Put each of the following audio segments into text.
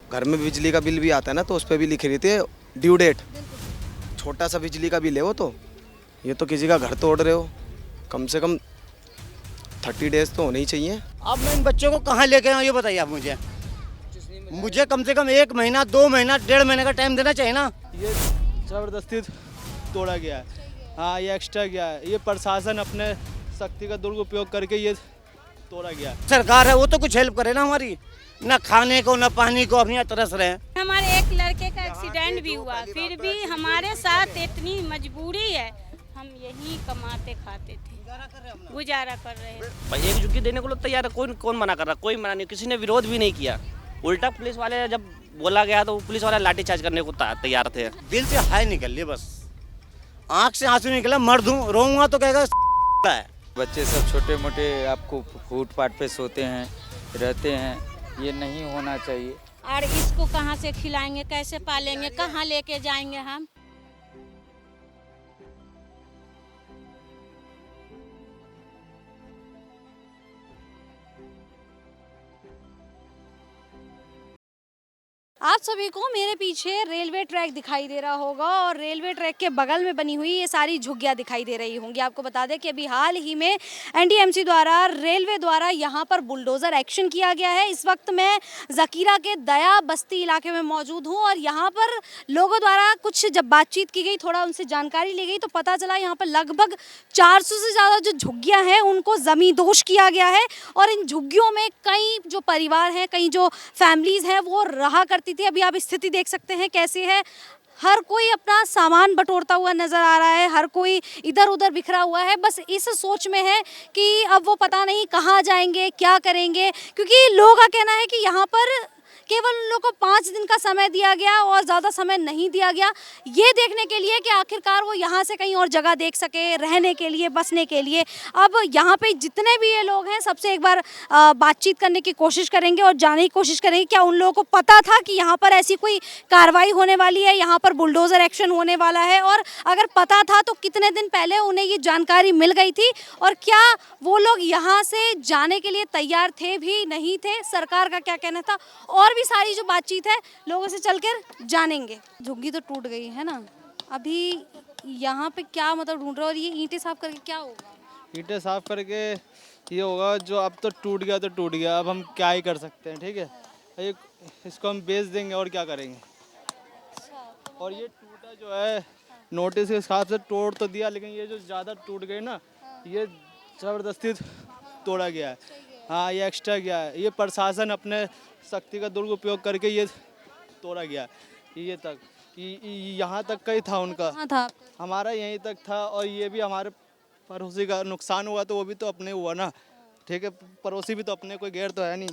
घर में बिजली का बिल भी आता है ना, तो उस पर भी लिखी रहती है ड्यू डेट। छोटा सा बिजली का बिल है वो तो। ये तो किसी का घर तोड़ रहे हो, कम से कम 30 डेज तो होने ही चाहिए। अब मैं इन बच्चों को कहाँ लेके आऊँ ये बताइए आप मुझे। मुझे कम से कम 1 महीना 2 महीना 1.5 महीने का टाइम देना चाहिए ना। ये ज़बरदस्ती तोड़ा गया है। हाँ, ये एक्स्ट्रा गया है। ये प्रशासन अपने शक्ति का दुरुपयोग करके ये तोड़ा गया है। सरकार है वो तो कुछ हेल्प करे ना हमारी, ना खाने को ना पानी को, अपनी तरस रहे हैं। हमारे एक लड़के का एक्सीडेंट भी हुआ, फिर भी हमारे साथ इतनी मजबूरी है, हम यही कमाते खाते थे, गुजारा कर रहे हैं। भाई एक झुग्गी देने को लोग तैयार है, कौन मना कर रहा, कोई मना नहीं, किसी ने विरोध भी नहीं किया। उल्टा पुलिस वाले जब बोला गया तो पुलिस वाले लाठीचार्ज करने को तैयार थे। दिल से हाय निकल लिए, बस आँख से आंसू निकला, मर दूँ रोऊंगा तो कहेगा है। बच्चे सब छोटे मोटे आपको फुटपाथ पे सोते हैं, रहते हैं, ये नहीं होना चाहिए। और इसको कहाँ से खिलाएंगे, कैसे पालेंगे, कहाँ लेके जाएंगे हम। आप सभी को मेरे पीछे रेलवे ट्रैक दिखाई दे रहा होगा और रेलवे ट्रैक के बगल में बनी हुई ये सारी झुग्गियाँ दिखाई दे रही होंगी। आपको बता दें कि अभी हाल ही में एनडीएमसी द्वारा रेलवे द्वारा यहाँ पर बुलडोज़र एक्शन किया गया है। इस वक्त मैं ज़कीरा के दया बस्ती इलाके में मौजूद हूँ और यहाँ पर लोगों द्वारा कुछ जब बातचीत की गई, थोड़ा उनसे जानकारी ली गई तो पता चला यहाँ पर लगभग 400 से ज़्यादा जो झुग्गियाँ हैं उनको ज़मींदोज़ किया गया है और इन झुग्गियों में कई जो परिवार हैं, कई जो फैमिलीज़ हैं वो रहा करती थी। अभी आप स्थिति देख सकते हैं कैसी है, हर कोई अपना सामान बटोरता हुआ नजर आ रहा है, हर कोई इधर उधर बिखरा हुआ है, बस इस सोच में है कि अब वो पता नहीं कहाँ जाएंगे, क्या करेंगे, क्योंकि लोगों का कहना है कि यहाँ पर केवल उन लोगों को 5 दिन का समय दिया गया और ज़्यादा समय नहीं दिया गया, ये देखने के लिए कि आखिरकार वो यहाँ से कहीं और जगह देख सके रहने के लिए, बसने के लिए। अब यहाँ पे जितने भी ये लोग हैं सबसे एक बार बातचीत करने की कोशिश करेंगे और जानने की कोशिश करेंगे क्या उन लोगों को पता था कि यहाँ पर ऐसी कोई कार्रवाई होने वाली है, यहाँ पर बुलडोज़र एक्शन होने वाला है, और अगर पता था तो कितने दिन पहले उन्हें ये जानकारी मिल गई थी और क्या वो लोग यहाँ से जाने के लिए तैयार थे भी नहीं थे, सरकार का क्या कहना था, और भी सारी जो बातचीत है लोगों से चलकर जानेंगे। झुग्गी तो टूट गई है ना, अभी यहाँ पे क्या मतलब ढूंढ रहे हो और ये ईंटें साफ करके क्या होगा? ईंटें साफ करके ये होगा जो अब तो टूट गया तो टूट गया, अब हम क्या ही कर सकते हैं। ठीक है, इसको हम बेच देंगे और क्या करेंगे। और ये टूटा जो है नोटिस के हिसाब से तोड़ तो दिया, लेकिन ये जो ज़्यादा टूट गई ना, ये ज़बरदस्ती तोड़ा गया है। हाँ, ये एक्स्ट्रा गया है। ये प्रशासन अपने शक्ति का दुरुपयोग करके ये तोड़ा गया है। ये तक यहाँ तक का ही था उनका, था हमारा यहीं तक था। और ये भी हमारे पड़ोसी का नुकसान हुआ तो वो भी तो अपने हुआ ना। ठीक है, पड़ोसी भी तो अपने, कोई गैर तो है नहीं।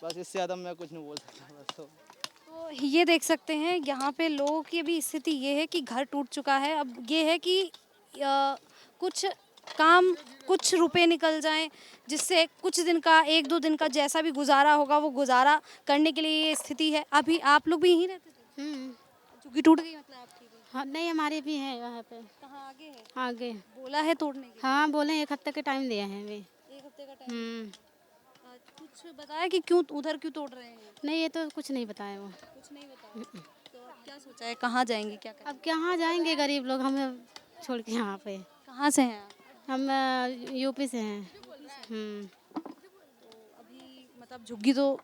बस इससे ज़्यादा मैं कुछ नहीं बोल सकता। बस तो ये देख सकते हैं यहाँ पे लोगों की भी स्थिति ये है कि घर टूट चुका है। अब ये है कि कुछ काम, कुछ रुपए निकल जाएं जिससे कुछ दिन का, 1-2 दिन का जैसा भी गुजारा होगा वो गुजारा करने के लिए ये स्थिति है। अभी आप लोग भी यहीं रहते थे? झुग्गी टूट गई मतलब आपकी भी? हाँ, नहीं हमारे भी हैं यहाँ पे। कहाँ आगे है? आगे बोला है तोड़ने के? हाँ बोले 1 हफ्ते के टाइम दिया है अभी। 1 हफ्ते का टाइम? कुछ बताया कि क्यों उधर क्यों तोड़ रहे हैं? नहीं, ये तो कुछ नहीं बताया वो। कुछ नहीं बताया। तो अब क्या सोचा है, कहाँ जाएंगे, क्या करेंगे? अब कहाँ जाएंगे गरीब लोग, हमें छोड़ के यहाँ पे। कहाँ से हैं आप? हम यूपी से हैं। तो अभी मतलब झुग्गी तो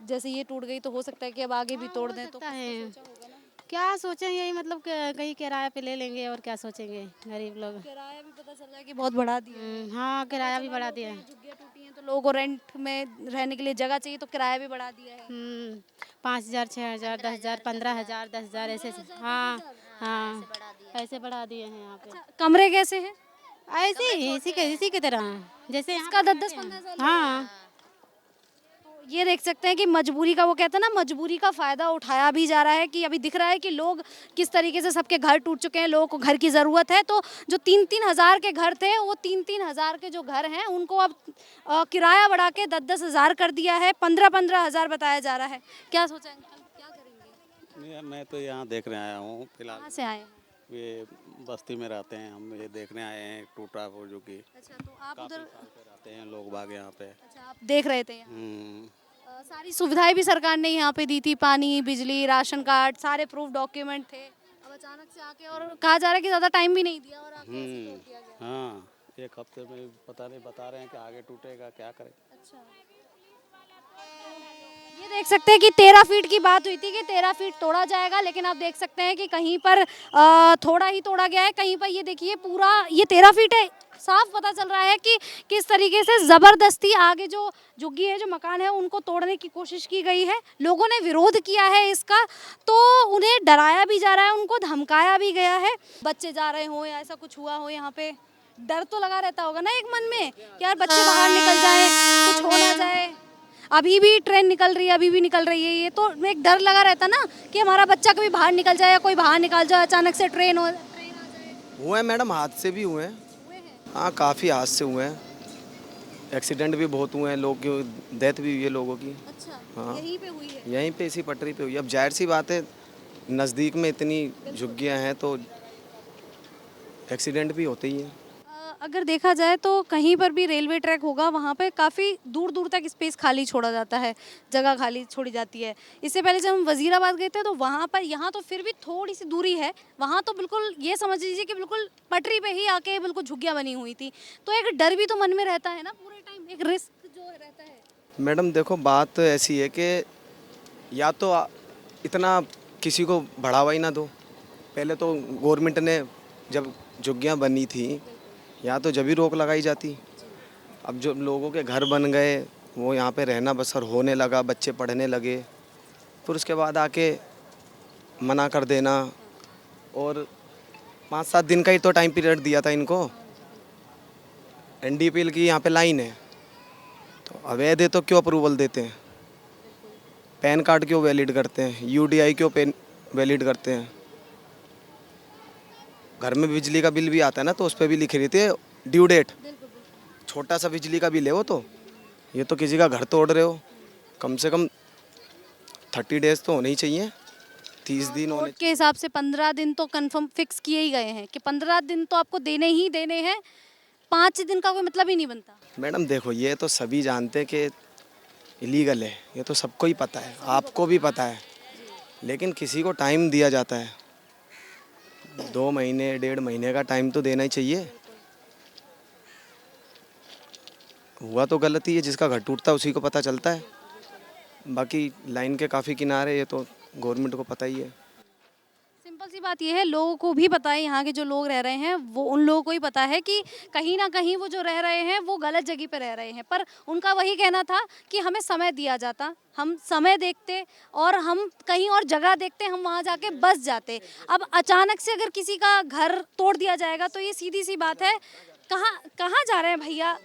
जैसे ये टूट गई तो हो सकता है कि अब आगे भी तोड़ दें, तो सकता है। सोचा होगा ना? क्या सोचें, यही मतलब कहीं किराया पे ले लेंगे और क्या सोचेंगे गरीब लोग। किराया भी पता चल रहा है कि बहुत बढ़ा दिया है। हाँ, किराया भी बढ़ा दिया है। झुग्गियाँ टूटी हैं तो लोगों को रेंट में रहने के लिए जगह चाहिए तो किराया भी बढ़ा दिया है। 5,000, 6,000, 10,000, 15,000, 10,000 ऐसे। हाँ हाँ, ऐसे बढ़ा दिए हैं यहाँ पे। कमरे कैसे हैं? ऐसे ही इसी की तरह जैसे इसका 10-15 हज़ार। हाँ। तो ये देख सकते हैं कि मजबूरी का, वो कहते हैं ना, मजबूरी का फ़ायदा उठाया भी जा रहा है कि अभी दिख रहा है कि लोग किस तरीके से, सबके घर टूट चुके हैं, लोगों को घर की ज़रूरत है। तो जो 3-3 हज़ार के घर थे वो 3-3 हज़ार के जो घर हैं उनको अब किराया बढ़ा के 10-10 हज़ार कर दिया है, 15-15 हज़ार बताया जा रहा है। क्या सोचा है, क्या करेंगे? मैं तो यहाँ देखने आया हूँ फिलहाल। कहाँ से आए हैं? ये बस्ती में रहते हैं हम, ये देखने आए हैं टूटा जो कि अच्छा, तो आप काफी उधर, साल से रहते हैं लोग बाग यहाँ पे। अच्छा आप देख रहे थे यहाँ? सारी सुविधाएं भी सरकार ने यहाँ पे दी थी, पानी, बिजली, राशन कार्ड, सारे प्रूफ डॉक्यूमेंट थे। अब अचानक से आके और कहा जा रहा है कि ज़्यादा टाइम भी नहीं दिया और आके ऐसे तोड़ दिया गया। हाँ, एक हफ्ते में पता नहीं, बता रहे हैं कि आगे टूटेगा, क्या करें। अच्छा, ये देख सकते हैं कि 13 फीट की बात हुई थी कि 13 फीट तोड़ा जाएगा, लेकिन आप देख सकते हैं कि कहीं पर थोड़ा ही तोड़ा गया है, कहीं पर ये देखिए पूरा ये 13 फीट है। साफ पता चल रहा है कि किस तरीके से ज़बरदस्ती आगे जो झुग्गी है, जो मकान है, उनको तोड़ने की कोशिश की गई है। लोगों ने विरोध किया है इसका, तो उन्हें डराया भी जा रहा है, उनको धमकाया भी गया है। बच्चे जा रहे हो या ऐसा कुछ हुआ हो यहाँ पे, डर तो लगा रहता होगा ना एक मन में कि यार बच्चे बाहर निकल जाएं, कुछ हो ना जाए। अभी भी ट्रेन निकल रही है, अभी भी निकल रही है, ये तो एक डर लगा रहता ना कि हमारा बच्चा कभी बाहर निकल जाए या कोई बाहर निकल जाए, अचानक से ट्रेन आ जाए। हुए हैं मैडम, हादसे भी हुए हैं। हाँ, काफ़ी हादसे हुए हैं, एक्सीडेंट भी बहुत हुए हैं, लोग की डेथ भी हुई है लोगों की। अच्छा, हाँ। यहीं पे हुई है। यहीं पे इसी पटरी पे हुई है। अब जाहिर सी बात है, नज़दीक में इतनी झुग्गियाँ हैं तो एक्सीडेंट भी होते ही हैं। अगर देखा जाए तो कहीं पर भी रेलवे ट्रैक होगा वहाँ पे काफ़ी दूर दूर तक स्पेस खाली छोड़ा जाता है, जगह खाली छोड़ी जाती है। इससे पहले जब हम वज़ीराबाद गए थे तो वहाँ पर, यहाँ तो फिर भी थोड़ी सी दूरी है, वहाँ तो बिल्कुल ये समझ लीजिए कि बिल्कुल पटरी पे ही आके बिल्कुल झुग्गियाँ बनी हुई थी। तो एक डर भी तो मन में रहता है ना पूरे टाइम, एक रिस्क जो रहता है। मैडम देखो, बात ऐसी है कि या तो इतना किसी को बढ़ावा ही ना दो। पहले तो गवर्नमेंट ने जब झुग्गियाँ बनी थी, या तो जब भी रोक लगाई जाती। अब जो लोगों के घर बन गए, वो यहाँ पे रहना बसर होने लगा, बच्चे पढ़ने लगे, फिर उसके बाद आके मना कर देना। और 5-7 दिन का ही तो टाइम पीरियड दिया था इनको। NDPL की यहाँ पे लाइन है, तो अवैध है तो क्यों अप्रूवल देते हैं? पैन कार्ड क्यों वैलिड करते हैं? UDI क्यों वैलिड करते हैं? घर में बिजली का बिल भी आता है ना, तो उस पर भी लिखे रहते हैं ड्यू डेट। छोटा सा बिजली का बिल है वो तो। ये तो किसी का घर तोड़ रहे हो, कम से कम 30 डेज तो होने ही चाहिए, 30 दिन होने। कोर्ट के हिसाब से 15 दिन तो कंफर्म फिक्स किए ही गए हैं कि 15 दिन तो आपको देने ही देने हैं, 5 दिन का कोई मतलब ही नहीं बनता। मैडम देखो, ये तो सभी जानते हैं कि इलीगल है, ये तो सबको ही पता है, आपको भी पता है, लेकिन किसी को टाइम दिया जाता है। 2 महीने 1.5 महीने का टाइम तो देना ही चाहिए। हुआ तो गलती है, जिसका घर टूटता है उसी को पता चलता है। बाकी लाइन के काफ़ी किनारे, ये तो गवर्नमेंट को पता ही है। सिंपल सी बात यह है, लोगों को भी पता है, यहाँ के जो लोग रह रहे हैं वो, उन लोगों को ही पता है कि कहीं ना कहीं वो जो रह रहे हैं वो गलत जगह पे रह रहे हैं। पर उनका वही कहना था कि हमें समय दिया जाता, हम समय देखते और हम कहीं और जगह देखते, हम वहाँ जाके बस जाते। अब अचानक से अगर किसी का घर तोड़ दिया जाएगा तो ये सीधी सी बात है, कहाँ जा रहे हैं भैया,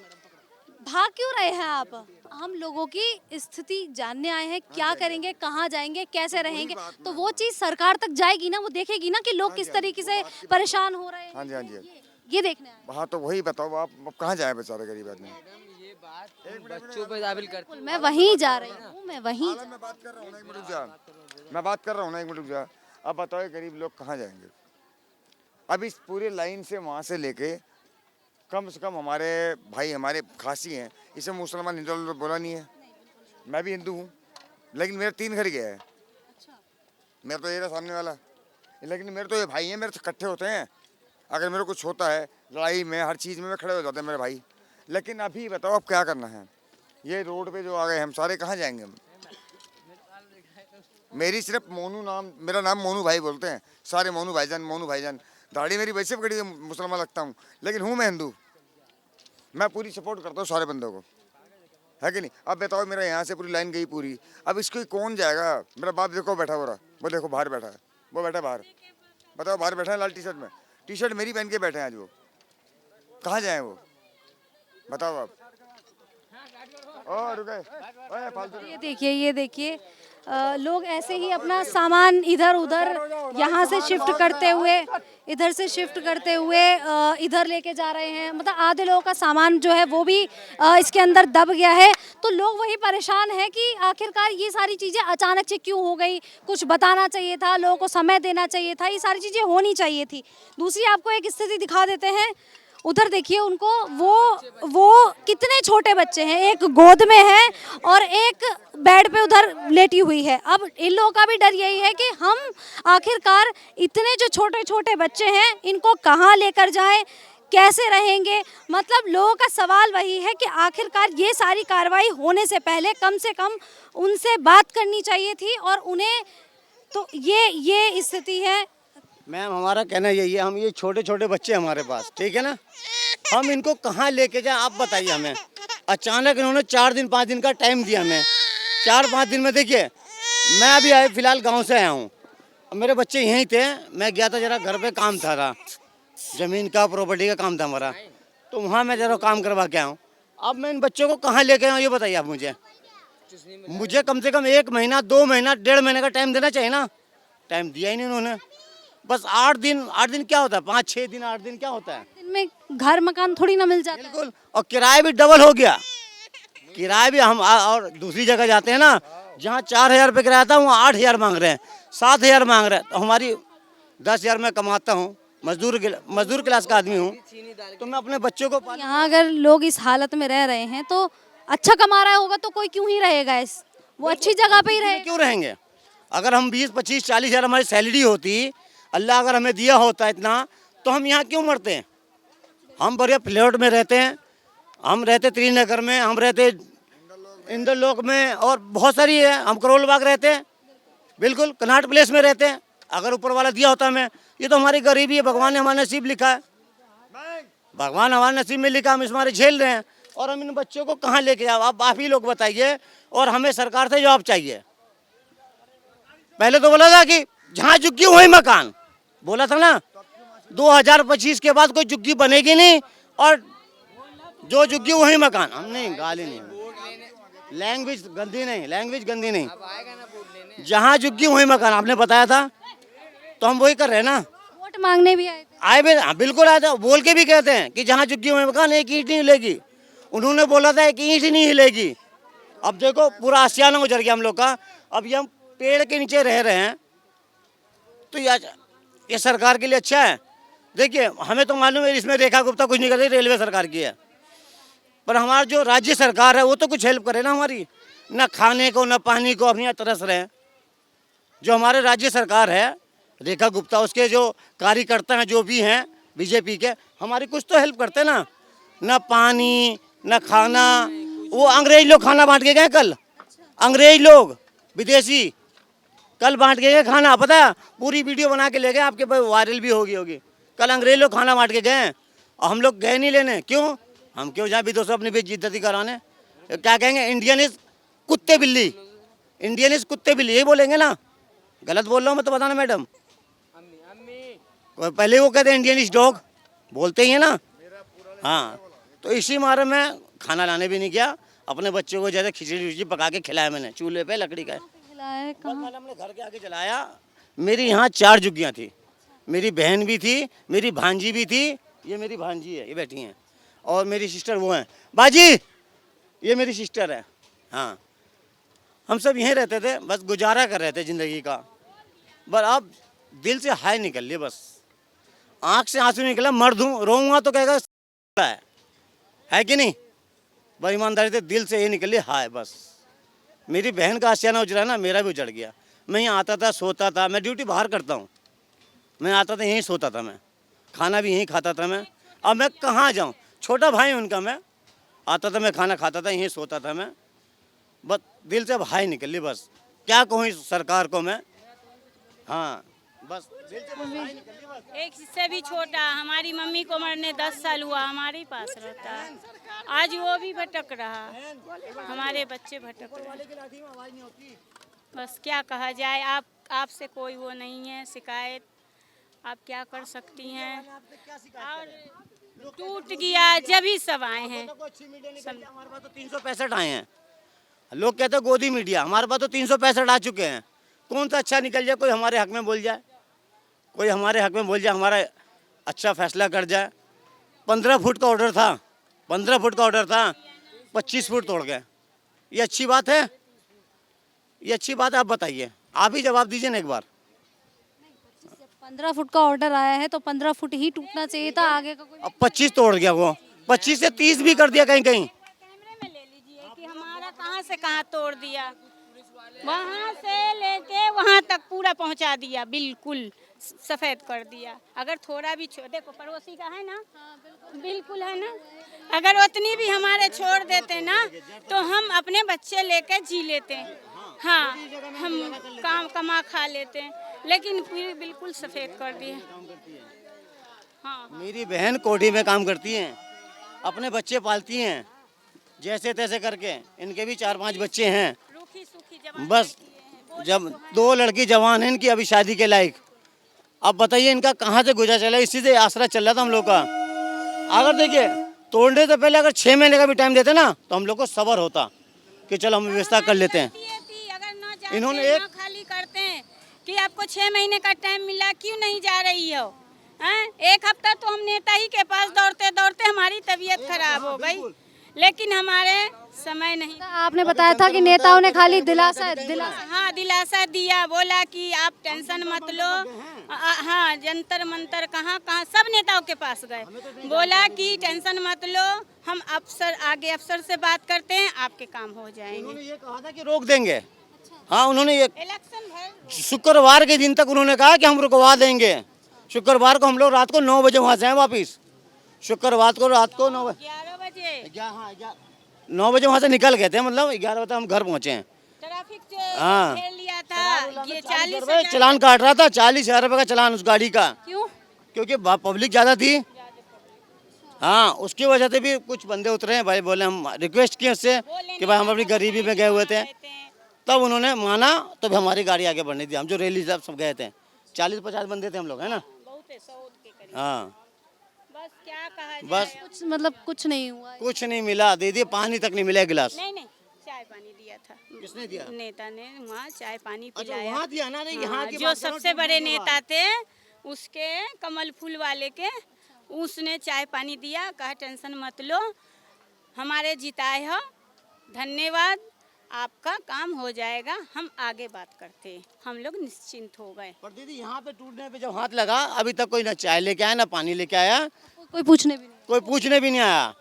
भाग क्यों रहे हैं आप? हम लोगों की स्थिति जानने आए हैं, क्या करेंगे, कहाँ जाएंगे, कैसे रहेंगे, तो वो चीज़ सरकार तक जाएगी ना, वो देखेगी ना कि लोग किस तरीके से परेशान हो रहे हैं। हाँ जी, हाँ जी, ये देखने आए हैं। हाँ तो वही बताओ, आप कहाँ जाए बेचारे गरीब आदमी? ये बात बच्चों पर काबिल करते मैं वहीं जा रही हूँ, मैं वहीं मैं बात कर रहा हूँ ना, एक मिनट रुक जा। मैं बात कर रहा हूँ ना, एक मिनट रुक जा। अब बताओ गरीब लोग कहाँ जाएंगे? अब इस पूरे लाइन से वहाँ से लेके कम से कम हमारे भाई, हमारे खासी हैं, इसे मुसलमान हिंदू बोला नहीं है। मैं भी हिंदू हूँ, लेकिन मेरा 3 घर गया है। मेरा तो ये रहा सामने वाला, लेकिन मेरे तो ये भाई हैं, मेरे से इकट्ठे होते हैं। अगर मेरे कुछ होता है लड़ाई में, हर चीज़ में खड़े हो जाते हैं मेरे भाई। लेकिन अभी बताओ अब क्या करना है? ये रोड पे जो आ गए हम सारे, कहाँ जाएंगे हम? मेरी सिर्फ मोनू नाम, मेरा नाम मोनू भाई बोलते हैं सारे, मोनू भाईजान, मोनू भाईजान। दाढ़ी मेरी वैसे भी कड़ी, मुसलमान लगता हूँ, लेकिन हूँ मैं हिंदू। मैं पूरी सपोर्ट करता हूँ सारे बंदों को, है कि नहीं? अब बताओ, मेरा यहाँ से पूरी लाइन गई पूरी, अब इसको कौन जाएगा? मेरा बाप देखो बैठा हो रहा, वो देखो बाहर बैठा है, वो बैठा बाहर। बताओ, बाहर बैठा है लाल टी शर्ट में, टी शर्ट मेरी पहन के बैठे हैं आज। वो कहाँ जाए वो, बताओ आप। ये देखिए लोग ऐसे ही अपना सामान इधर उधर यहाँ से शिफ्ट करते हुए, इधर से शिफ्ट करते हुए इधर लेके जा रहे हैं। मतलब आधे लोगों का सामान जो है वो भी इसके अंदर दब गया है। तो लोग वही परेशान हैं कि आखिरकार ये सारी चीज़ें अचानक से क्यों हो गई, कुछ बताना चाहिए था, लोगों को समय देना चाहिए था, ये सारी चीज़ें होनी चाहिए थी। दूसरी आपको एक स्थिति दिखा देते हैं, उधर देखिए उनको, वो कितने छोटे बच्चे हैं, एक गोद में है और एक बेड पे उधर लेटी हुई है। अब इन लोगों का भी डर यही है कि हम आखिरकार इतने जो छोटे छोटे बच्चे हैं इनको कहाँ लेकर जाएं, कैसे रहेंगे। मतलब लोगों का सवाल वही है कि आखिरकार ये सारी कार्रवाई होने से पहले कम से कम उनसे बात करनी चाहिए थी और उन्हें, तो ये स्थिति है। मैम हमारा कहना यही है, हम ये छोटे छोटे बच्चे हमारे पास, ठीक है ना, हम इनको कहाँ लेके जाएं आप बताइए हमें। अचानक इन्होंने 4 दिन 5 दिन का टाइम दिया हमें। 4-5 दिन में देखिए, मैं अभी फिलहाल गांव से आया हूँ, मेरे बच्चे यहीं थे, मैं गया था जरा घर पे काम था, ज़मीन का प्रॉपर्टी का काम था हमारा, तो वहाँ मैं जरा काम करवा के आया हूँ। अब मैं इन बच्चों को कहाँ लेके आऊँ ये बताइए आप मुझे कम से कम 1 महीना 2 महीना 1.5 महीने का टाइम देना चाहिए ना। टाइम दिया ही नहीं उन्होंने। बस 8 दिन क्या होता है, 5-6 दिन 8 दिन क्या होता है, दिन में घर मकान थोड़ी ना मिल जाता है। बिल्कुल। और किराया भी डबल हो गया, किराया भी हम और दूसरी जगह जाते हैं ना, जहाँ 4,000 रुपये किराया था वहाँ 8,000 मांग रहे हैं, 7,000 मांग रहे हैं। तो हमारी 10,000 मैं कमाता हूँ, मजदूर क्लास का आदमी हूँ, तो मैं अपने बच्चों को यहाँ अगर लोग इस हालत में रह रहे हैं तो अच्छा कमा रहा होगा तो कोई क्यों ही रहेगा, वो अच्छी जगह पे ही रहेगा। क्यों रहेंगे। अगर हम 20-25-40 हज़ार हमारी सैलरी होती, अल्लाह अगर हमें दिया होता इतना, तो हम यहाँ क्यों मरते हैं। हम बढ़िया फ्लैट में रहते हैं, हम रहते त्रिनगर में, हम रहते इंद्रलोक में, और बहुत सारी है, हम करोल बाग रहते हैं, बिल्कुल कनाट प्लेस में रहते हैं। अगर ऊपर वाला दिया होता हमें, ये तो हमारी गरीबी है, भगवान ने हमारा नसीब लिखा है, भगवान हमारे नसीब में लिखा, हम इस मारे झेल रहे हैं। और हम इन बच्चों को कहाँ लेके जाओ आप ही लोग बताइए। और हमें सरकार से जवाब चाहिए। पहले तो बोला था कि जहाँ झुग्गी वही मकान, बोला था ना, 2025 के बाद कोई झुग्गी बनेगी नहीं, और जो झुग्गी वही मकान। हम नहीं, गाली नहीं, लैंग्वेज गंदी नहीं, जहाँ झुग्गी वही मकान आपने बताया था, तो हम वही कर रहे हैं ना। वोट मांगने भी आए भी, हाँ बिल्कुल आए थे, बोल के भी कहते हैं कि जहाँ झुग्गी वही मकान, एक ईंट नहीं हिलेगी। उन्होंने बोला था एक ईंट नहीं हिलेगी। अब देखो पूरा आशियाना गुजर गया हम लोग का। अब ये हम पेड़ के नीचे रह रहे हैं, तो ये सरकार के लिए अच्छा है। देखिए हमें तो मालूम है इसमें रेखा गुप्ता कुछ नहीं करती, रेलवे सरकार की है, पर हमारा जो राज्य सरकार है वो तो कुछ हेल्प करे ना हमारी। ना खाने को ना पानी को हम यहाँ तरस रहे हैं। जो हमारे राज्य सरकार है रेखा गुप्ता, उसके जो कार्यकर्ता हैं जो भी हैं बीजेपी के, हमारी कुछ तो हेल्प करते ना। ना पानी ना खाना, वो अंग्रेज लोग खाना बांट के गए कल, अंग्रेज लोग विदेशी कल बांट के गए खाना, पता है, पूरी वीडियो बना के ले गए, आपके पास वायरल भी होगी। कल अंग्रेज लोग खाना बांट के गए और हम लोग गए नहीं लेने। क्यों? हम क्यों जाए विदेशों अपनी बेइज्जती कराने। क्या कहेंगे, इंडियन इज कुत्ते बिल्ली, इंडियन इज कुत्ते बिल्ली, यही बोलेंगे ना। गलत बोल रहा हूँ मैं तो बताना मैडम। पहले वो कहते हैं इंडियन इज डॉग, बोलते ही है ना। हाँ, तो इसी मारे में खाना लाने भी नहीं गया, अपने बच्चों को जैसे खिचड़ी पका के खिलाया मैंने, चूल्हे पे लकड़ी का हमने घर के आगे जलाया। मेरी यहाँ 4 झुग्गियाँ थी, मेरी बहन भी थी, मेरी भांजी भी थी, ये मेरी भांजी है, ये बैठी हैं, और मेरी सिस्टर वो हैं, बाजी ये मेरी सिस्टर है। हाँ, हम सब यहीं रहते थे, बस गुजारा कर रहे थे ज़िंदगी का। पर अब दिल से हाय निकल लिए, बस आँख से आंसू निकला। मर्द हूँ, रोऊंगा तो कहेगा है कि नहीं। बस ईमानदारी से दिल से ये निकल लिया हाय। बस मेरी बहन का आशियाना उजड़ा ना, मेरा भी उजड़ गया। मैं यहाँ आता था, सोता था, मैं ड्यूटी बाहर करता हूँ, मैं आता था यहीं सोता था, मैं खाना भी यहीं खाता था मैं। अब मैं कहाँ जाऊँ, छोटा भाई उनका, मैं आता था, मैं खाना खाता था, यहीं सोता था मैं। बस दिल से अब हाय निकल ली, बस क्या कहूँ इस सरकार को मैं। हाँ बस दिल से हाय निकल ली बस। एक से भी छोटा, हमारी मम्मी को मरने 10 साल हुआ, हमारे पास रहता है, आज वो भी भटक रहा, हमारे बच्चे भटक रहे। बस क्या कहा जाए, आपसे कोई वो नहीं है शिकायत, आप क्या कर सकती हैं। और टूट गया जब ही सब आए हैं। हमारे पास तो 365 आए हैं। लोग कहते हैं गोदी मीडिया, हमारे पास तो 365 आ चुके हैं। कौन सा अच्छा निकल जाए, कोई हमारे हक में बोल जाए, कोई हमारे हक में बोल जाए, हमारा अच्छा फैसला कर जाए। 15 फुट का ऑर्डर था, 15 फुट का ऑर्डर था, 25 फुट तोड़ गए। ये अच्छी बात है? ये अच्छी बात है? आप बताइए, आप ही जवाब दीजिए ना एक बार। 15 फुट का ऑर्डर आया है तो 15 फुट ही टूटना चाहिए था, आगे का कोई। अब 25 तोड़ गया वो, 25 से 30 भी कर दिया कहीं कहीं। कैमरे में ले लीजिए कि हमारा कहाँ से कहाँ तोड़ दिया, वहाँ से लेके वहाँ तक पूरा पहुँचा दिया, बिल्कुल सफ़ेद कर दिया। अगर थोड़ा भी छोड़, देखो पड़ोसी का है ना, बिल्कुल है ना, अगर उतनी भी हमारे छोड़ देते ना तो हम अपने बच्चे लेके जी लेते, हाँ हम काम कमा खा लेते, लेकिन फिर बिल्कुल सफ़ेद कर दिए। हाँ मेरी बहन कोठी में काम करती हैं, अपने बच्चे पालती हैं जैसे तैसे करके, इनके भी 4-5 बच्चे हैं, रूखी सूखी जवान बस जब 2 लड़की जवान हैं इनकी, अभी शादी के लायक। अब बताइए इनका कहाँ से गुजर चला, इसी से आसरा चल रहा था हम लोग का। अगर देखिए तोड़ने से पहले अगर 6 महीने का भी टाइम देते ना तो हम लोग को सब्र होता कि चलो हम व्यवस्था कर लेते हैं। इन्होंने एक खाली करते हैं कि आपको 6 महीने का टाइम मिला, क्यों नहीं जा रही हो, हैं? एक हफ्ता तो हम नेता ही के पास दौड़ते दौड़ते हमारी तबीयत खराब हो गई, लेकिन हमारे समय नहीं। आपने बताया था कि नेताओं ने खाली दिलासा हाँ दिलासा दिया, बोला कि आप टेंशन मत लो, हाँ जंतर मंतर कहाँ कहाँ सब नेताओं के पास गए, बोला कि टेंशन मत लो, हम अफसर आगे अफसर से बात करते हैं, आपके काम हो जाएंगे। उन्होंने ये कहा था कि रोक देंगे, हाँ उन्होंने ये इलेक्शन भर शुक्रवार के दिन तक उन्होंने कहा कि हम रुकवा देंगे। शुक्रवार को हम लोग रात को 9 बजे वहाँ से आए वापिस, शुक्रवार को रात को 9 बजे 9 बजे वहाँ से निकल गए थे, मतलब 11 बजे हम घर पहुँचे हैं। ट्रैफिक हाँ घेर लिया था, ये 40 रुपए चलान काट रहा था, 40,000 रुपए का चलान उस गाड़ी का। क्यों? क्योंकि पब्लिक ज़्यादा थी, हाँ उसकी वजह से भी कुछ बंदे उतरे हैं भाई, बोले हम रिक्वेस्ट किए उससे कि भाई हम अपनी गरीबी में गए हुए थे, तब उन्होंने माना, तो भी हमारी गाड़ी आगे बढ़ने दी। हम जो रैली सब गए थे 40-50 बंदे थे हम लोग, है ना, हाँ बस क्या कहा जाए। बस कुछ मतलब कुछ नहीं हुआ। कुछ नहीं मिला दीदी, पानी तक नहीं मिला एक गिलास। नहीं चाय पानी दिया था, किसने दिया? नेता ने वहाँ चाय पानी अच्छा पिलाया। वहाँ दिया ना, यहाँ की जो बात करो, सबसे बड़े नेता थे उसके कमल फूल वाले के, उसने चाय पानी दिया, कहा टेंशन मत लो, हमारे जिताए हो, धन्यवाद, आपका काम हो जाएगा, हम आगे बात करते, हम लोग निश्चिंत हो गए। पर दीदी यहाँ पे टूटने पे जब हाथ लगा, अभी तक कोई ना चाय लेके आया ना पानी लेके आया, कोई पूछने भी नहीं आया।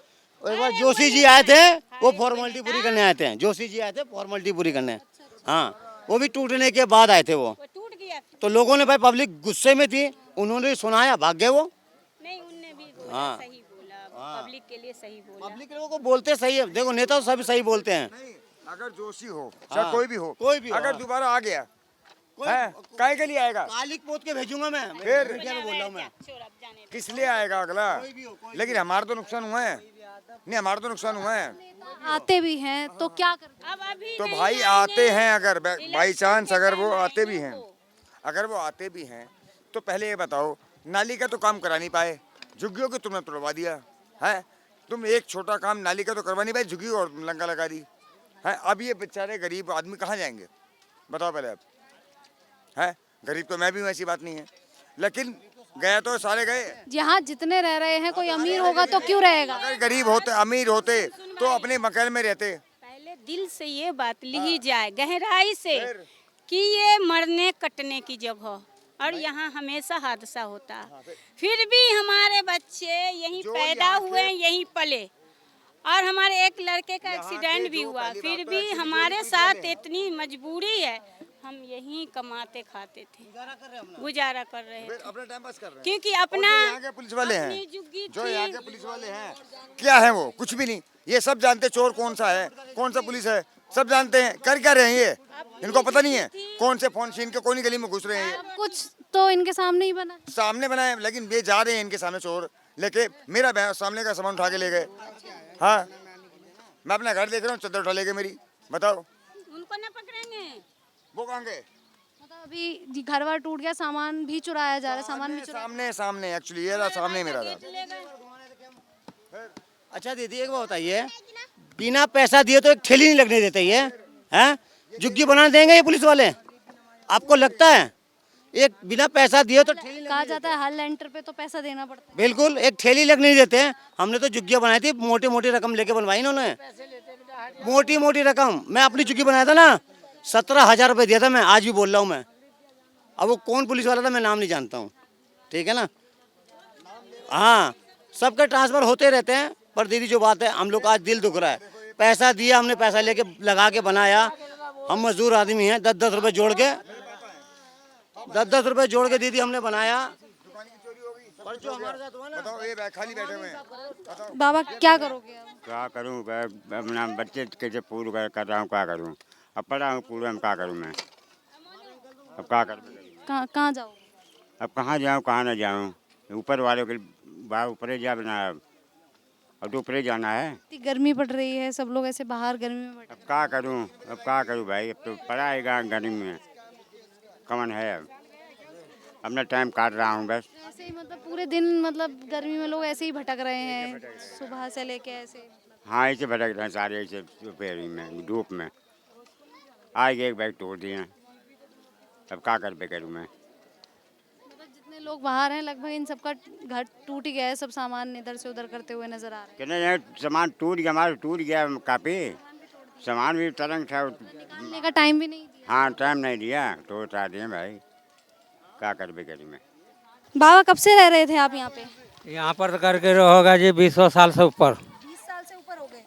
एक बार जोशी जी आए थे, वो फॉर्मेलिटी पूरी करने आए थे, जोशी जी आए थे फॉर्मेलिटी पूरी करने, हाँ वो भी टूटने के बाद आए थे वो टूट गया, तो लोगों ने भाई पब्लिक गुस्से में थी, उन्होंने सुनाया, भाग गए वो। नहीं उनने भी बोला, हाँ। सही बोला, पब्लिक के लिए सही बोला। पब्लिक लोगों को बोलते सही है, देखो नेता तो सभी सही बोलते हैं। अगर जोशी हो चाहे कोई भी हो, अगर हाँ। दोबारा आ गया है, काहे के लिए आएगा? कालिक पोत के भेजूंगा मैं, फिर क्या बोल रहा हूँ मैं, किस लिए आएगा अगला? लेकिन हमारा तो नुकसान हुआ है, नहीं हमारा तो नुकसान हुआ है। आते भी हैं तो क्या करते? अब अभी तो नहीं भाई आएंगे। आते हैं, अगर बाई चांस के अगर वो टाइम आते भी आएंगे हैं, तो। अगर वो आते भी हैं तो पहले ये बताओ, नाली का तो काम करा नहीं पाए, झुग्गियों की तुमने तोड़वा दिया है, तुम एक छोटा काम नाली का तो करवा नहीं पाए, झुग्गी और लंका लगा दी है। अब ये बेचारे गरीब आदमी कहाँ जाएंगे बताओ पहले, अब है गरीब तो मैं भी हूँ, ऐसी बात नहीं है, लेकिन गया तो सारे गए। यहाँ जितने रह रहे हैं, कोई अमीर होगा तो क्यों रहेगा? अगर गरीब होते अमीर होते तो अपने मकान में रहते। पहले दिल से ये बात ली जाए गहराई से कि ये मरने कटने की जगह, और यहाँ हमेशा हादसा होता, फिर भी हमारे बच्चे यहीं पैदा हुए, यहीं पले, और हमारे एक लड़के का एक्सीडेंट भी हुआ, फिर भी हमारे साथ इतनी मजबूरी है, हम यहीं कमाते खाते थे, गुजारा कर रहे थे, अपना टाइम पास कर रहे हैं। क्योंकि और अपना जो यहाँ के पुलिस वाले अपनी हैं, जुग्गी जो थी। यहाँ के पुलिस वाले हैं, क्या है वो? कुछ भी नहीं, ये सब जानते चोर कौन सा है, कौन सा पुलिस है, सब जानते हैं। कर क्या रहे हैं ये, इनको पता नहीं है कौन से फोन छीन के कौन गली में घुस रहे हैं। ये कुछ तो इनके सामने ही बना। सामने बनाए, लेकिन ये जा रहे हैं इनके सामने चोर लेके, मेरा सामने का सामान उठा के ले गए। हाँ मैं अपना घर देख रहा हूँ, चद्दर उठा ले गए मेरी, बताओ उनको न पकड़ेंगे, वो कहाँ गए? मतलब अभी घर बार टूट गया, सामान भी चुराया जा रहा है, सामान भी चुरा। सामने एक्चुअली ये रहा, सामने मेरा था। अच्छा दीदी एक बात बताइए, बिना पैसा दिए तो एक ठेली नहीं लगने देते ये, हैं? झुग्गी बना देंगे ये पुलिस वाले? आपको लगता है एक बिना पैसा दिए तो ठेली कहा जाता है हर लेंटर पे तो पैसा देना पड़ता है। बिल्कुल, एक ठेली लग नहीं देते हैं। हमने तो झुग्गियाँ बनाई थी, मोटी मोटी रकम लेके बनवाई इन्होंने, मोटी मोटी रकम। मैं अपनी झुग्गी बनाया था ना, 17,000 रुपये दिया था मैं, आज भी बोल रहा हूँ मैं। अब वो कौन पुलिस वाला था मैं नाम नहीं जानता हूँ। ठीक है ना। हाँ, सबके ट्रांसफ़र होते रहते हैं, पर दीदी जो बात है, हम लोग का आज दिल दुख रहा है। पैसा दिया हमने, पैसा लेके लगा के बनाया, हम मजदूर आदमी हैं, 10-10 रुपए जोड़ के 10-10 रुपए जोड़ के दीदी हमने बनाया। पर जो हमारे साथ हुआ ना, बताओ ये खाली बैठे हुए हैं। बाबा क्या करोगे अब? क्या करूँ, अपना बच्चे कैसे पूरा कर रहा हूँ, क्या करूँ। अब पढ़ा हूँ पूरा, में क्या करूँ मैं, अब क्या करूँ। कहाँ जाओगे? अब कहाँ जाऊँ, कहाँ ना जाऊँ। ऊपर वालों के बाहर ऊपर जा बना, अब तो ऊपर जाना है। इतनी गर्मी पड़ रही है, सब लोग ऐसे बाहर गर्मी में बैठे। अब क्या करूँ, अब क्या करूँ भाई, अब तो पढ़ाएगा गर्मी में कमन है। अब अपना टाइम काट रहा हूँ बस। ऐसे ही मतलब पूरे दिन, मतलब गर्मी में लोग ऐसे ही भटक रहे हैं सुबह से लेके ऐसे। हाँ, ऐसे भटक रहे हैं सारे, ऐसे दोपहरी में धूप में आगे एक बैग तोड़ दिए। अब क्या कर पे करूँ मैं। मतलब जितने लोग बाहर हैं लगभग इन सबका घर टूट ही गया है, सब सामान इधर से उधर करते हुए नजर आ रहे हैं। कितने सामान टूट गया, हमारा टूट गया काफ़ी सामान भी तरंग था। निकालने का टाइम भी नहीं दिया। हाँ, टाइम नहीं दिया तो उतार दिए भाई, क्या कर पे करी मैं। बाबा कब से रह रहे थे आप यहाँ पे? यहाँ पर करके होगा जी 20 साल से ऊपर। 20 साल से ऊपर हो गए।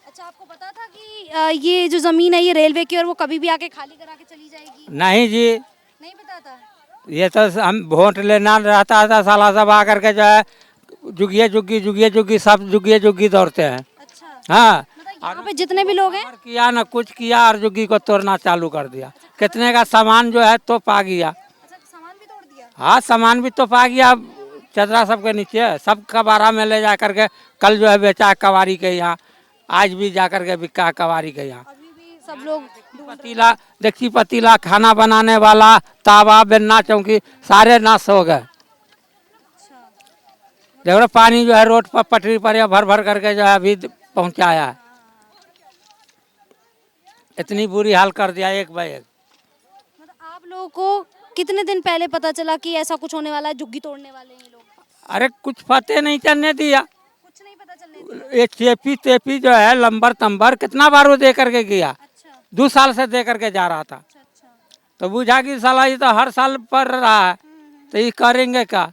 अच्छा, आपको पता था कि ये जो जमीन है ये रेलवे की और वो कभी भी आके खाली करा के चली जाएगी? नहीं जी, नहीं पता था। ये तो हम वोट लेना रहता था, साला सब आकर के जो है जुगिए जुगी जुगिए जुगी सब जुगिए जुगी दौड़ते हैं। अच्छा, हाँ, मतलब यहाँ पे जितने भी लोग हैं किया ना कुछ किया और जुगी को तोड़ना चालू कर दिया। कितने का सामान जो है तो पा गया। अच्छा, सामान भी तोड़ दिया। हाँ, सामान भी तो पा गया, चदरा सबके नीचे सब कबारा में ले जा करके कल जो है बेचा कवारी के यहाँ, आज भी जा करके बिका कवारी के यहाँ। अभी भी सब लोग पतीला देखी, पतीला खाना बनाने वाला तावा बेलना चौकी सारे नाश हो गए। देखो पानी जो है रोड पर पटरी पर भर भर करके जो है अभी पहुंचाया है। इतनी बुरी हाल कर दिया एक बार एक। मतलब आप लोगों को कितने दिन पहले पता चला कि ऐसा कुछ होने वाला है, झुग्गी तोड़ने वाले हैं ये लोग? अरे कुछ पते नहीं चलने दिया, कुछ नहीं पता चलने दिया। ये चेपी तेपी जो है लंबर तंबर कितना बार वो दे करके गया। अच्छा, 2 साल से दे करके जा रहा था। अच्छा, अच्छा। तो बुझा कि साला ये तो हर साल पड़ रहा है, तो ये करेंगे क्या।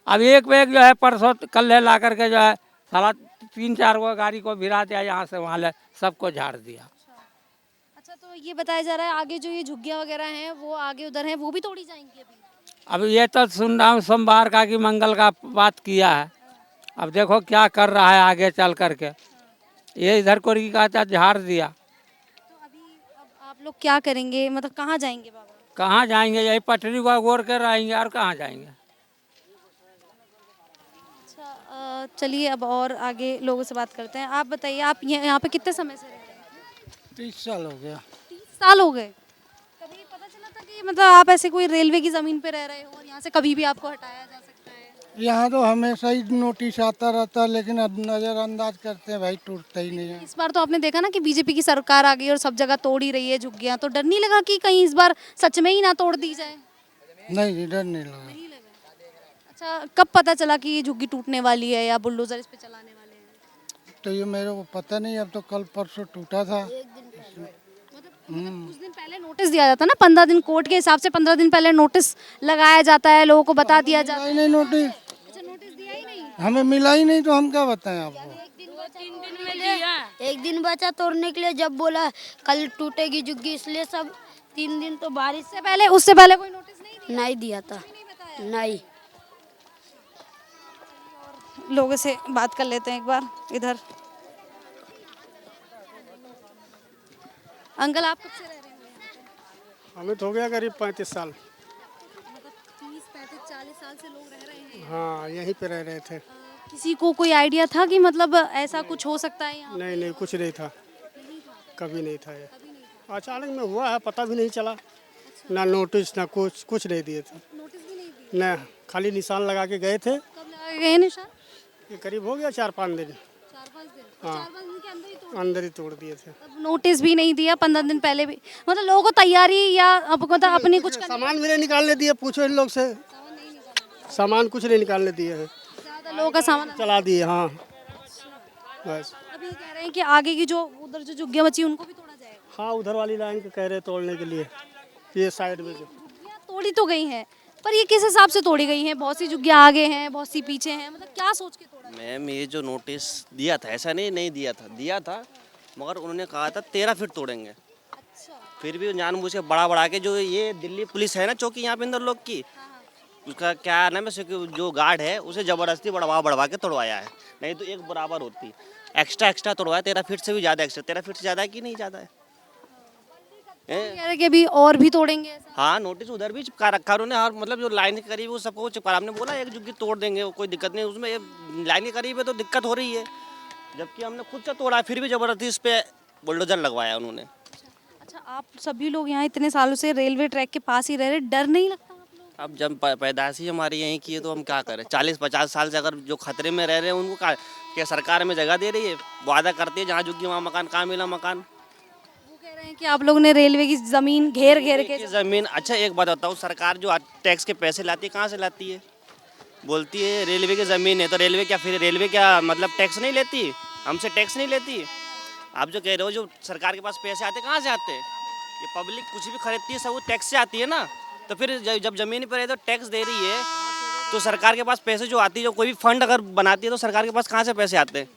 अब एक बैग जो है परसों कल ला करके जो है साला 3-4 वो गाड़ी को भिरा दिया, यहाँ से वहाँ ले सबको झाड़ दिया। अच्छा, तो ये बताया जा रहा है आगे जो ये झुग्गियाँ वगैरह हैं वो आगे उधर हैं, वो भी तोड़ी जाएंगी अभी? अब ये तो सुन रहा हूँ सोमवार का कि मंगल का बात किया है। अब देखो क्या कर रहा है आगे चल करके। ये इधर को का झाड़ दिया। तो अभी अब आप लोग क्या करेंगे, मतलब कहाँ जाएंगे बाबा? कहाँ जाएंगे, यही पटरी को गोर कर रहेंगे और कहाँ जाएंगे। अच्छा, चलिए अब और आगे लोगों से बात करते हैं। आप बताइए, आप यहाँ पे कितने समय से रह रहे हैं? 30 साल हो गया। 30 साल हो गए। कभी पता चला था कि मतलब आप ऐसे कोई रेलवे की ज़मीन पे रह रहे हो और यहाँ से कभी भी आपको हटाया जा सकता है? यहाँ तो हमेशा ही नोटिस आता रहता है, लेकिन अब नज़रअंदाज करते हैं भाई, टूटता ही नहीं है। इस बार तो आपने देखा ना कि बीजेपी की सरकार आ गई और सब जगह तोड़ ही रही है झुग्गियाँ, तो डर नहीं लगा कि कहीं इस बार सच में ही ना तोड़ दी जाए? नहीं, डर नहीं लगा। अच्छा, कब पता चला कि ये झुग्गी टूटने वाली है या बुलडोजर इस पे चलाने वाले हैं? तो ये मेरे को पता नहीं, अब तो कल परसों टूटा था। कुछ दिन पहले नोटिस दिया जाता ना, 15 दिन कोर्ट के हिसाब से 15 दिन पहले नोटिस लगाया जाता है, लोगों को बता दिया जाता है। नहीं नोटिस। अच्छा, नोटिस दिया ही नहीं? हमें मिला ही नहीं, तो हम क्या बताएं आपको। एक दिन बचा तोड़ने के लिए, जब बोला कल टूटेगी झुग्गी, इसलिए सब 3 दिन तो बारिश से पहले, उससे पहले कोई नोटिस नहीं दिया था। नहीं। लोगों से बात कर लेते हैं एक बार इधर। अंकल, आप कब से रह रहे हैं? हमें तो हो गया करीब 35 साल। मतलब 30, 35, 40 साल से लोग रह रहे हैं? हाँ, यहीं पे रह रहे थे। किसी को कोई आइडिया था कि मतलब ऐसा कुछ हो सकता है यहाँ? नहीं, कुछ नहीं था, कभी नहीं था ये। अचानक में हुआ है, पता भी नहीं चला। ना नोटिस ना कुछ नहीं दिए थे। नोटिस भी नहीं दिए? ना, खाली निशान लगा के गए थे। कब लगा गए निशान? ये करीब हो गया 4-5 दिन। 4-5 दिन? हाँ, 4-5 दिन के अंदर ही तोड़ दिए थे। नोटिस भी नहीं दिया 15 दिन पहले भी, मतलब लोगों को तैयारी या अब मतलब अपनी कुछ सामान भी नहीं निकालने दिए, पूछो इन लोग से। सामान कुछ नहीं निकालने दिए हैं, ज़्यादा लोगों का सामान चला दिए। हाँ, बस। अभी कह रहे हैं कि आगे की जो उधर जो झुग्गियाँ बची उनको भी तोड़ा जाएगा? हाँ, उधर वाली लाइन को कह रहे तोड़ने के लिए, ये साइड में जो तोड़ी तो गई हैं, पर ये किस हिसाब से तोड़ी गई हैं? बहुत सी झुग्गियाँ आगे हैं, बहुत सी पीछे हैं, मतलब क्या सोच के तोड़ा? मैम ये जो नोटिस दिया था, ऐसा नहीं दिया था, मगर उन्होंने कहा था 13 फीट तोड़ेंगे। फिर भी जानबूझ के बढ़ा के, जो ये दिल्ली पुलिस है ना चौकी यहाँ पे अंदर लोग की, उसका क्या नाम है, जो गार्ड है उसे ज़बरदस्ती बढ़वा के तोड़वाया है, नहीं तो एक बराबर होती। एक्स्ट्रा तोड़वाया 13 फीट से भी ज़्यादा एक्स्ट्रा। 13 फीट से ज़्यादा है कि नहीं ज़्यादा है? कह रहे कि अभी और भी तोड़ेंगे ऐसा? हाँ, नोटिस उधर भी चिपका रखा उन्होंने, और मतलब जो लाइन के करीब है वो सबको चिपका। हमने बोला एक झुग्गी तोड़ देंगे, कोई दिक्कत नहीं उसमें, लाइन के करीब है तो दिक्कत हो रही है, जबकि हमने खुद से तोड़ा, फिर भी ज़बरदस्ती इस पर बुलडोजर लगवाया उन्होंने। अच्छा, आप सभी लोग यहाँ इतने सालों से रेलवे ट्रैक के पास ही रह रहे, डर नहीं लगता? अब जब पैदाइश ही हमारी यहीं की है तो हम क्या करें? 40-50 साल से अगर जो खतरे में रह रहे हैं उनको क्या सरकार में जगह दे रही है? वादा करती है जहाँ झुग्गी वहाँ मकान, कहाँ मिला मकान? वो कह रहे हैं कि आप लोगों ने रेलवे की जमीन घेर के जमीन। अच्छा एक बात बताओ, सरकार जो टैक्स के पैसे लाती है कहाँ से लाती है? बोलती है रेलवे की ज़मीन है, तो रेलवे क्या मतलब टैक्स नहीं लेती? हमसे टैक्स नहीं लेती? आप जो कह रहे हो जो सरकार के पास पैसे आते कहाँ से आते हैं? ये पब्लिक कुछ भी खरीदती है सब वो टैक्स से आती है ना। तो फिर जब ज़मीन पर है तो टैक्स दे रही है, तो सरकार के पास पैसे जो आती है, जो कोई भी फंड अगर बनाती है तो सरकार के पास कहाँ से पैसे आते हैं?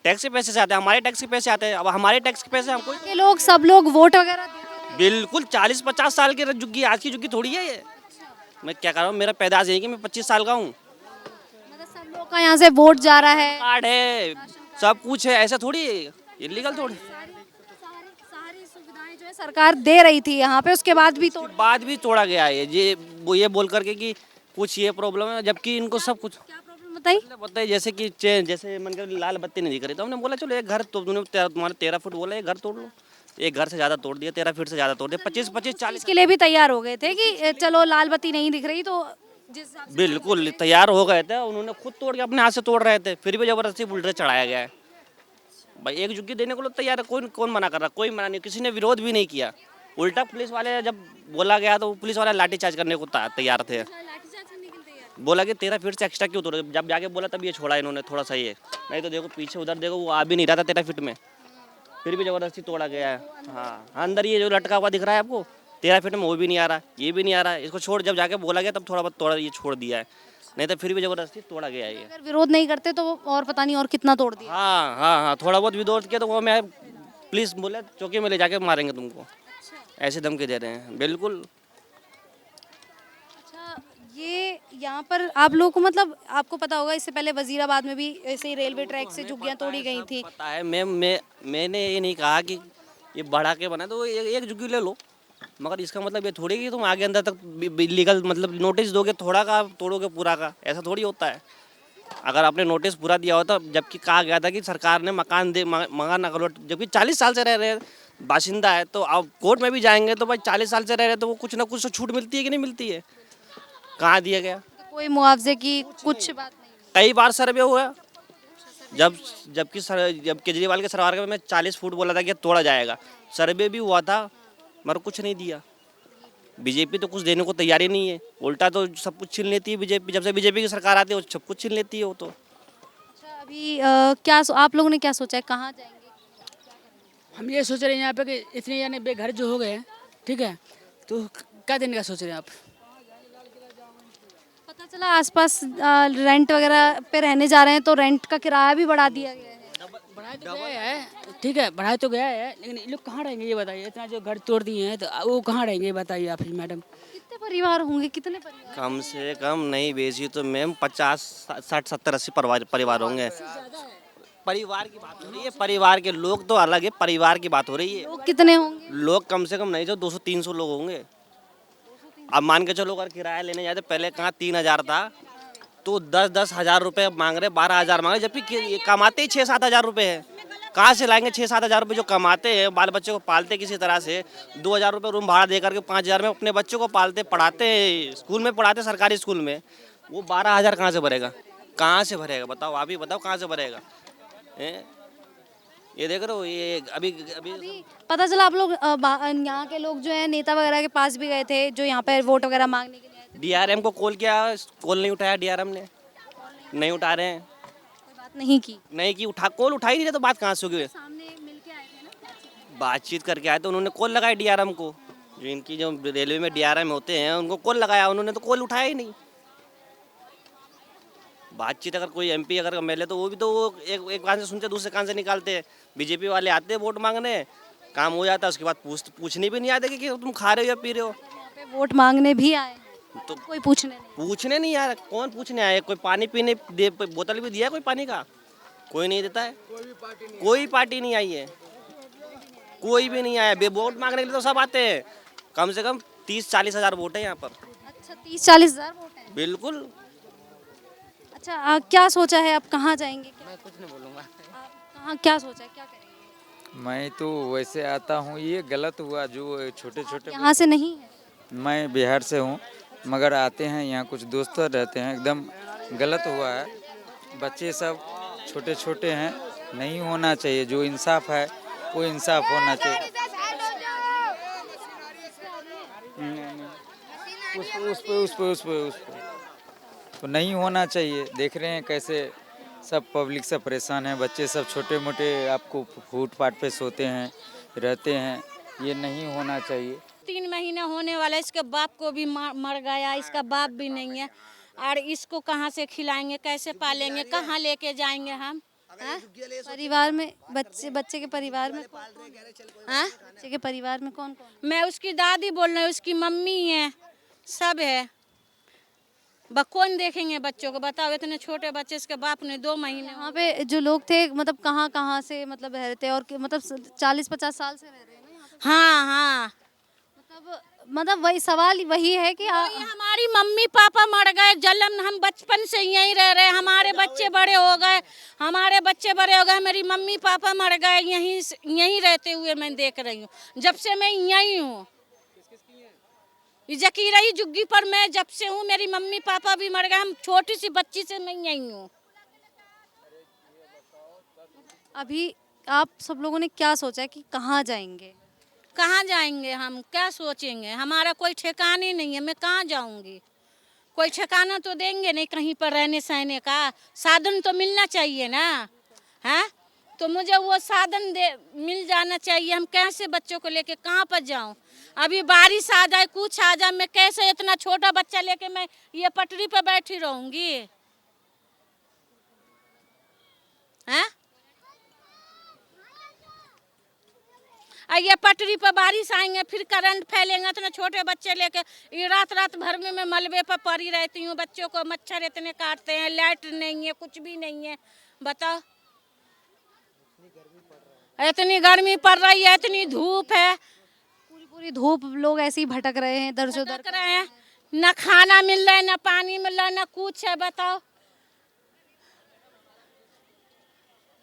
टैक्स के पैसे से आते हैं, हमारे टैक्स के पैसे आते हैं। अब हमारे टैक्स के पैसे हमको के लोग, सब लोग वोट वगैरह देते हैं। बिल्कुल 40-50 साल की झुग्गी, आज की झुग्गी थोड़ी है ये। मैं क्या कर रहा हूँ, मेरा पैदाश यही कि मैं 25 साल का हूँ। मतलब सब लोग का यहाँ से वोट जा रहा है, कार्ड है, सब कुछ है, ऐसा थोड़ी इलीगल थोड़ी। सारी सुविधाएं जो है सरकार दे रही थी यहाँ पे, उसके बाद भी तोड़ा गया है ये बोल करके कि कुछ ये प्रॉब्लम है, जबकि इनको सब कुछ बताइए। जैसे कि जैसे मन कर लाल बत्ती नहीं दिख रही, तो हमने बोला चलो एक घर तो तुम्हारे 13 फुट बोला, एक घर तोड़ लो। एक घर से ज़्यादा तोड़ दिया, 13 फीट से ज़्यादा तोड़ दिया, 25-40 के लिए भी तैयार हो गए थे कि चलो लाल बत्ती नहीं दिख रही तो बिल्कुल तैयार हो गए थे। उन्होंने खुद तोड़ के अपने हाथ से तोड़ रहे थे, फिर भी ज़बरदस्ती बुलडोजर चढ़ाया गया है। भाई एक झुग्गी देने को लोग तैयार है, कौन मना कर रहा? कोई मना नहीं, किसी ने विरोध भी नहीं किया। उल्टा पुलिस वाले जब बोला गया तो पुलिस वाले लाठीचार्ज करने को तैयार थे। बोला कि 13 फीट से एक्स्ट्रा क्यों तोड़, जब जाके बोला तब ये छोड़ा इन्होंने, थोड़ा सा ये। नहीं तो देखो पीछे उधर देखो, वो आ भी नहीं रहा था 13 फीट में, फिर भी ज़बरदस्ती तोड़ा गया है। हाँ, अंदर ये जो लटका हुआ दिख रहा है आपको 13 फीट में, वो भी नहीं आ रहा, ये भी नहीं आ रहा। इसको छोड़, जब जाके बोला गया तब थोड़ा बहुत तोड़ा, ये छोड़ दिया है, नहीं तो फिर भी ज़बरदस्ती तोड़ा गया है ये। अगर विरोध नहीं करते तो और पता नहीं और कितना तोड़ दिया। हाँ, थोड़ा बहुत विरोध किया तो वो मैं पुलिस बोले चौकी में ले जाके मारेंगे तुमको, ऐसे धमकी दे रहे हैं। बिल्कुल। अच्छा, ये यहाँ पर आप लोगों को मतलब आपको पता होगा इससे पहले वजीराबाद में भी ऐसे ही रेलवे ट्रैक से झुग्गियाँ तोड़ी गई थी। पता है मैंने ये नहीं कहा कि ये बढ़ा के बना तो एक झुग्गी ले लो, मगर इसका मतलब ये थोड़ी कि तुम आगे अंदर तक लीगल मतलब नोटिस दोगे, थोड़ा का तोड़ोगे पूरा का, ऐसा थोड़ी होता है। अगर आपने नोटिस पूरा दिया होता, जबकि कहा गया था कि सरकार ने मकान अलॉट, जबकि 40 साल से रह रहे हैं बाशिंदा है, तो आप कोर्ट में भी जाएंगे तो भाई 40 साल से रह रहे तो वो कुछ ना कुछ तो छूट मिलती है कि नहीं मिलती है? कहाँ दिया गया? कोई मुआवजे की कुछ बात नहीं। कई बार सर्वे हुआ, जब केजरीवाल के सरकार में 40 फुट बोला था कि तोड़ा जाएगा, सर्वे भी हुआ था मगर कुछ नहीं दिया। बीजेपी तो कुछ देने को तैयार ही नहीं है, उल्टा तो सब कुछ छीन लेती है बीजेपी। जब से बीजेपी की सरकार आती है वो सब कुछ छीन लेती है वो तो। अच्छा, अभी क्या आप लोगों ने क्या सोचा है, कहाँ जाएंगे? हम ये सोच रहे हैं यहाँ पे कि इतने यानी बेघर जो हो गए, ठीक है, तो क्या देने का सोच रहे हैं आप? पता चला आसपास रेंट वगैरह पे रहने जा रहे हैं तो रेंट का किराया भी बढ़ा दिया गया है। बढ़ाया तो गया है, ठीक है, बढ़ाया तो गया है, लेकिन ये लोग कहाँ रहेंगे ये बताइए? इतना जो घर तोड़ दिए हैं तो वो कहाँ रहेंगे ये बताइए आप ही मैडम। कितने परिवार होंगे, कितने परिवार? कम से कम नहीं बेची तो मैम 50, 60, 70, 80 परिवार होंगे। परिवार की बात हो रही है, परिवार के लोग तो अलग है, परिवार की बात हो रही है। लोग कितने होंगे? लोग कम से कम नहीं तो 200-300 लोग होंगे। अब मान के चलो अगर किराया लेने जाते, पहले कहाँ 3000 था तो 10-10 हज़ार रुपये मांग रहे, 12 हज़ार मांग रहे, जबकि कमाते ही 6-7 हज़ार रुपये है। कहाँ से लाएंगे 6-7 हज़ार रुपये जो कमाते हैं, बाल बच्चे को पालते किसी तरह से, 2000 रुपये रूम भाड़ा दे करके 5000 में अपने बच्चों को पालते, पढ़ाते, स्कूल में पढ़ाते, सरकारी स्कूल में, वो 12 हज़ार कहाँ से भरेगा? कहाँ से भरेगा बताओ, आप ही बताओ कहाँ से भरेगा? ये देख रहे हो, ये अभी पता चला आप लोग यहाँ के लोग जो है नेता वगैरह के पास भी गए थे जो यहाँ पर वोट वगैरह मांगने के लिए आए थे। DRM को कॉल किया, कॉल नहीं उठाया, DRM ने नहीं उठा रहे हैं, कोई बात नहीं की कॉल उठा ही नहीं रहे तो बात कहाँ से होगी? सामने मिलके आए थे ना, बातचीत करके आए तो उन्होंने कॉल लगाई DRM को, जो इनकी जो रेलवे में DRM होते हैं उनको कॉल लगाया, उन्होंने तो कॉल उठाया ही नहीं। बातचीत अगर कोई MP अगर MLA तो वो भी तो वो एक कान से सुनते दूसरे कान से निकालते हैं। बीजेपी वाले आते हैं वोट मांगने, काम हो जाता है, उसके बाद पूछने भी नहीं आते कि तुम खा रहे हो या पी रहे हो। यहाँ पे वोट मांगने भी आए तो कोई पूछने नहीं यार, कौन पूछने आए? कोई पानी पीने बोतल भी दिया कोई पानी का? कोई नहीं देता है। कोई पार्टी नहीं आई है, कोई भी नहीं आया। वोट मांगने के लिए तो सब आते हैं। कम से कम 30-40 हज़ार वोट है यहाँ पर। अच्छा, 30-40 हज़ार वोट है। बिल्कुल। अच्छा, क्या सोचा है, आप कहाँ जाएंगे? मैं कुछ नहीं बोलूँगा। कहाँ क्या सोचा है, क्या करेंगे? मैं तो वैसे आता हूँ, ये गलत हुआ जो छोटे छोटे। यहाँ से नहीं है? मैं बिहार से हूँ, मगर आते हैं यहाँ कुछ दोस्त रहते हैं, एकदम गलत हुआ है। बच्चे सब छोटे छोटे हैं, नहीं होना चाहिए। जो इंसाफ है वो इंसाफ होना चाहिए। उस पे तो नहीं होना चाहिए। देख रहे हैं कैसे सब पब्लिक सब परेशान है, बच्चे सब छोटे मोटे आपको फुटपाथ पे सोते हैं, रहते हैं। ये नहीं होना चाहिए। 3 महीना होने वाला, इसके बाप को भी मर गया, इसका बाप भी नहीं है, और इसको कहाँ से खिलाएंगे, कैसे पालेंगे, कहाँ लेके जाएंगे हम? परिवार में बच्चे के परिवार में हाँ? बच्चे के परिवार में कौन कौन? मैं उसकी दादी बोल रही हूँ, उसकी मम्मी है, सब है। कौन देखेंगे बच्चों को, बताओ? इतने छोटे बच्चे, इसके बाप ने 2 महीने। यहाँ पे जो लोग थे मतलब कहाँ से मतलब रहते हैं, और मतलब 40-50 साल से रह रहे हैं ना यहाँ पे? हाँ। मतलब वही सवाल वही है कि हमारी मम्मी पापा मर गए, जन्म हम बचपन से यहीं रह रहे, हमारे बच्चे बड़े हो गए, मेरी मम्मी पापा मर गए, यहीं रहते हुए मैं देख रही हूँ, जब से मैं यहीं हूँ। जकीरई जुग्गी पर मैं जब से हूँ, मेरी मम्मी पापा भी मर गए, हम छोटी सी बच्ची से मैं यहीं हूँ। अभी आप सब लोगों ने क्या सोचा है कि कहाँ जाएंगे? कहाँ जाएंगे हम, क्या सोचेंगे? हमारा कोई ठिकाने नहीं है, मैं कहाँ जाऊंगी? कोई ठिकाना तो देंगे नहीं, कहीं पर रहने सहने का साधन तो मिलना चाहिए ना, है? तो मुझे वो साधन मिल जाना चाहिए। हम कैसे बच्चों को लेके कहाँ पर जाऊं? अभी बारिश आ जाए, कुछ आ जाए, मैं कैसे इतना छोटा बच्चा लेके मैं ये पटरी पर बैठी रहूंगी? हैं? ये पटरी पर बारिश आएंगे, फिर करंट फैलेंगे, इतने छोटे बच्चे लेके ये रात भर में मैं मलबे पर पड़ी रहती हूँ। बच्चों को मच्छर इतने काटते हैं, लाइट नहीं है, कुछ भी नहीं है, बताओ? इतनी गर्मी पड़ रही है, इतनी धूप है, पूरी धूप, लोग ऐसे ही भटक रहे हैं, दर से दर रहे हैं। न खाना मिल रहा है, न पानी मिल रहा है, न कुछ है, बताओ?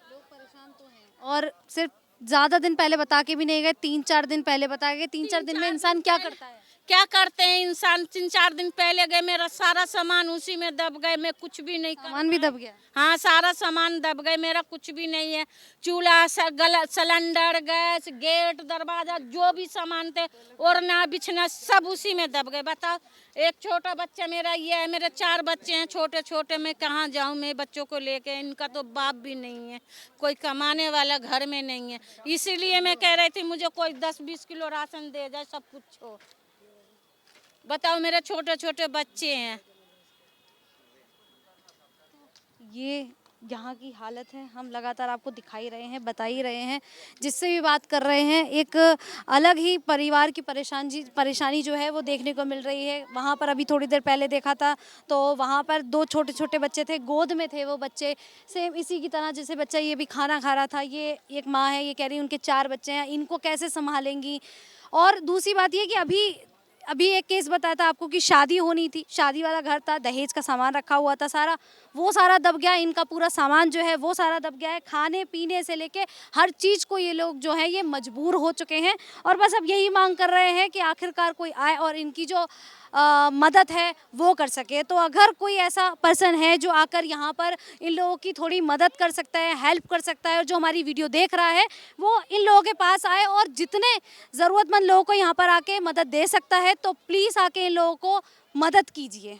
लोग परेशान तो हैं। और सिर्फ ज्यादा दिन पहले बता के भी नहीं गए, 3-4 दिन पहले बता गए। 3-4 दिन में इंसान क्या करता है? क्या करते हैं इंसान? 3-4 दिन पहले गए, मेरा सारा सामान उसी में दब गए, मैं कुछ भी नहीं, सामान भी दब गया? हाँ, सारा सामान दब गए, मेरा कुछ भी नहीं है। चूल्हा, सिलेंडर, गैस, गेट, दरवाजा, जो भी सामान थे, ओढ़ना बिछना सब उसी में दब गए, बताओ? एक छोटा बच्चा मेरा ये है, मेरे 4 बच्चे हैं छोटे छोटे, मैं कहाँ जाऊँ मैं बच्चों को लेके? इनका तो बाप भी नहीं है, कोई कमाने वाला घर में नहीं है। इसीलिए मैं कह रही थी मुझे कोई 10-20 किलो राशन दे जाए, सब कुछ हो। बताओ, मेरे छोटे छोटे बच्चे हैं। ये यहाँ की हालत है, हम लगातार आपको दिखाई रहे हैं, बता ही रहे हैं, जिससे भी बात कर रहे हैं। एक अलग ही परिवार की परेशानी जो है वो देखने को मिल रही है। वहाँ पर अभी थोड़ी देर पहले देखा था तो वहाँ पर 2 छोटे छोटे बच्चे थे, गोद में थे वो बच्चे, सेम इसी की तरह जैसे बच्चा ये भी खाना खा रहा था। ये एक माँ है, ये कह रही है उनके 4 बच्चे हैं, इनको कैसे संभालेंगी? और दूसरी बात ये कि अभी एक केस बताया था आपको कि शादी होनी थी, शादी वाला घर था, दहेज का सामान रखा हुआ था सारा, वो सारा दब गया। इनका पूरा सामान जो है वो सारा दब गया है। खाने पीने से लेके हर चीज़ को ये लोग जो है ये मजबूर हो चुके हैं, और बस अब यही मांग कर रहे हैं कि आखिरकार कोई आए और इनकी जो मदद है वो कर सके। तो अगर कोई ऐसा पर्सन है जो आकर यहाँ पर इन लोगों की थोड़ी मदद कर सकता है, हेल्प कर सकता है, और जो हमारी वीडियो देख रहा है वो इन लोगों के पास आए और जितने ज़रूरतमंद लोगों को यहाँ पर आके मदद दे सकता है तो प्लीज़ आके इन लोगों को मदद कीजिए।